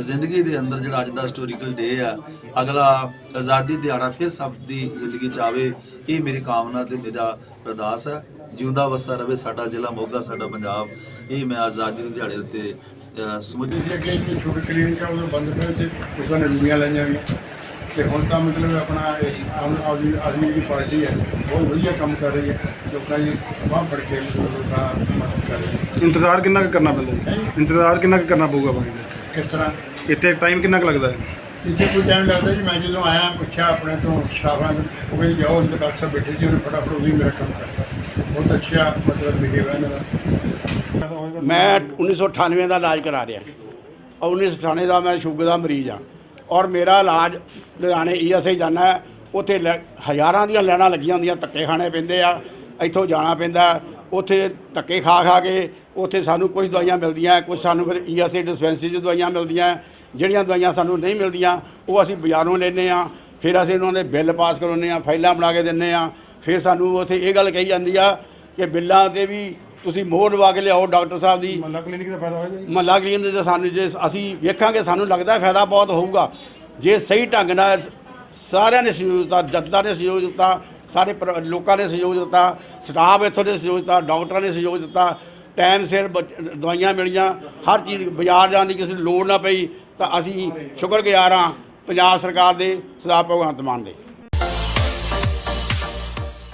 ਜ਼ਿੰਦਗੀ ਦੇ ਅੰਦਰ ਜਿਹੜਾ ਅੱਜ ਦਾ ਹਿਸਟੋਰੀਕਲ ਡੇ ਆ, ਅਗਲਾ ਆਜ਼ਾਦੀ ਦਿਹਾੜਾ ਫਿਰ ਸਭ ਦੀ ਜ਼ਿੰਦਗੀ 'ਚ ਆਵੇ। ਇਹ ਮੇਰੀ ਕਾਮਨਾ ਤੇ ਮੇਰਾ ਅਰਦਾਸ ਹੈ। ਜਿਉਂਦਾ ਵਸਦਾ ਰਵੇ ਸਾਡਾ ਜ਼ਿਲ੍ਹਾ ਮੋਗਾ, ਸਾਡਾ ਪੰਜਾਬ। ਇਹ ਮੈਂ ਆਜ਼ਾਦੀ ਦੇ ਦਿਹਾੜੇ ਉੱਤੇ ਸਮੁੱਚੀ ਛੋਟੇ ਕਲੀਨਿਕ ਆ ਉਹ ਬੰਦ ਪਏ ਸੀ, ਉਹਨਾਂ ਨੇ ਰੂੜੀਆਂ ਲਾਈਆਂ ਵੀ ਤੇ ਹੁਣ ਤਾਂ ਮਤਲਬ ਆਪਣਾ ਆਮ ਆਦਮੀ ਦੀ ਪਾਰਟੀ ਹੈ, ਬਹੁਤ ਵਧੀਆ ਕੰਮ ਕਰ ਰਹੀ ਹੈ। ਲੋਕਾਂ ਦੀ ਬਾਹ ਫੜ ਕੇ ਲੋਕਾਂ ਮਦਦ ਕਰ ਰਹੀ ਹੈ। ਇੰਤਜ਼ਾਰ ਕਿੰਨਾ ਕੁ ਕਰਨਾ ਪੈਂਦਾ ਜੀ? ਇੰਤਜ਼ਾਰ ਕਿੰਨਾ ਕੁ ਕਰਨਾ ਪਊਗਾ ਬਾਕੀ ਦਾ? ਕਿਸ ਤਰ੍ਹਾਂ ਇੱਥੇ ਟਾਈਮ ਕਿੰਨਾ ਕੁ ਲੱਗਦਾ ਹੈ? ਇੱਥੇ ਕੋਈ ਟਾਈਮ ਲੱਗਦਾ ਜੀ? ਮੈਂ ਜਦੋਂ ਆਇਆ ਪੁੱਛਿਆ ਆਪਣੇ ਤੋਂ ਸਟਾਫਾਂ ਨੂੰ, ਉਹ ਕਹਿੰਦੇ ਜਾਓ ਅੰਦਰ ਡਾਕਟਰ ਸਾਹਿਬ ਬੈਠੇ ਸੀ, ਉਹਨੇ ਫਟਾਫਟ ਉਹੀ ਮੇਰਾ ਕੰਮ ਕਰਤਾ। ਬਹੁਤ ਅੱਛਾ ਮਤਲਬ ਬਿਹੇਵ ਹੈ ਇਹਨਾਂ ਦਾ। ਮੈਂ 1998 ਦਾ ਇਲਾਜ ਕਰਾ ਰਿਹਾ ਔਰ 1998 ਦਾ ਮੈਂ ਸ਼ੂਗਰ ਦਾ ਮਰੀਜ਼ ਹਾਂ ਔਰ ਮੇਰਾ ਇਲਾਜ ਲੁਧਿਆਣੇ ESI ਜਾਣਾ, ਉੱਥੇ ਹਜ਼ਾਰਾਂ ਦੀਆਂ ਲਾਈਨਾਂ ਲੱਗੀਆਂ ਹੁੰਦੀਆਂ, ਧੱਕੇ ਖਾਣੇ ਪੈਂਦੇ ਆ, ਇੱਥੋਂ ਜਾਣਾ ਪੈਂਦਾ, ਉੱਥੇ ਧੱਕੇ ਖਾ ਕੇ ਉੱਥੇ ਸਾਨੂੰ ਕੁਝ ਦਵਾਈਆਂ ਮਿਲਦੀਆਂ, ਕੁਝ ਸਾਨੂੰ ਫਿਰ ESI ਡਿਸਪੈਂਸਰੀ 'ਚ ਦਵਾਈਆਂ ਮਿਲਦੀਆਂ। ਜਿਹੜੀਆਂ ਦਵਾਈਆਂ ਸਾਨੂੰ ਨਹੀਂ ਮਿਲਦੀਆਂ ਉਹ ਅਸੀਂ ਬਾਜ਼ਾਰੋਂ ਲੈਂਦੇ ਹਾਂ, ਫਿਰ ਅਸੀਂ ਉਹਨਾਂ ਦੇ ਬਿੱਲ ਪਾਸ ਕਰਾਉਂਦੇ ਹਾਂ, ਫਾਈਲਾਂ ਬਣਾ ਕੇ ਦਿੰਦੇ ਹਾਂ। ਫਿਰ ਸਾਨੂੰ ਉੱਥੇ ਇਹ ਗੱਲ ਕਹੀ ਜਾਂਦੀ ਆ ਕਿ ਬਿੱਲਾਂ 'ਤੇ ਵੀ ਤੁਸੀਂ ਮੋਹਰ ਲਵਾ ਕੇ ਲਿਆਓ ਡਾਕਟਰ ਸਾਹਿਬ ਦੀ। ਮਹੱਲਾ ਕਲੀਨਿਕ ਦਾ ਫਾਇਦਾ ਹੋਏਗਾ ਜੀ? ਮਹੱਲਾ ਕਲੀਨਿਕ ਦੇ ਸਾਨੂੰ ਜੇ ਅਸੀਂ ਵੇਖਾਂਗੇ ਸਾਨੂੰ ਲੱਗਦਾ ਫਾਇਦਾ ਬਹੁਤ ਹੋਊਗਾ ਜੇ ਸਹੀ ਢੰਗ ਨਾਲ ਸਾਰਿਆਂ ਨੇ ਸਹਿਯੋਗ ਦਿੱਤਾ, ਜਨਤਾ ਨੇ ਸਹਿਯੋਗ ਦਿੱਤਾ, ਸਾਰੇ ਲੋਕਾਂ ਨੇ ਸਹਿਯੋਗ ਦਿੱਤਾ, ਸਟਾਫ ਇੱਥੋਂ ਨੇ ਸਹਿਯੋਗ ਦਿੱਤਾ, ਡਾਕਟਰਾਂ ਨੇ ਸਹਿਯੋਗ ਦਿੱਤਾ, ਟਾਈਮ ਸਿਰ ਦਵਾਈਆਂ ਮਿਲੀਆਂ, ਹਰ ਚੀਜ਼ ਬਾਜ਼ਾਰ ਜਾਣ ਦੀ ਕਿਸੇ ਨੂੰ ਲੋੜ ਨਾ ਪਈ, ਤਾਂ ਅਸੀਂ ਸ਼ੁਕਰਗੁਜ਼ਾਰ ਹਾਂ ਪੰਜਾਬ ਸਰਕਾਰ ਦੇ, ਸਰਦਾਰ ਭਗਵੰਤ ਮਾਨ ਦੇ।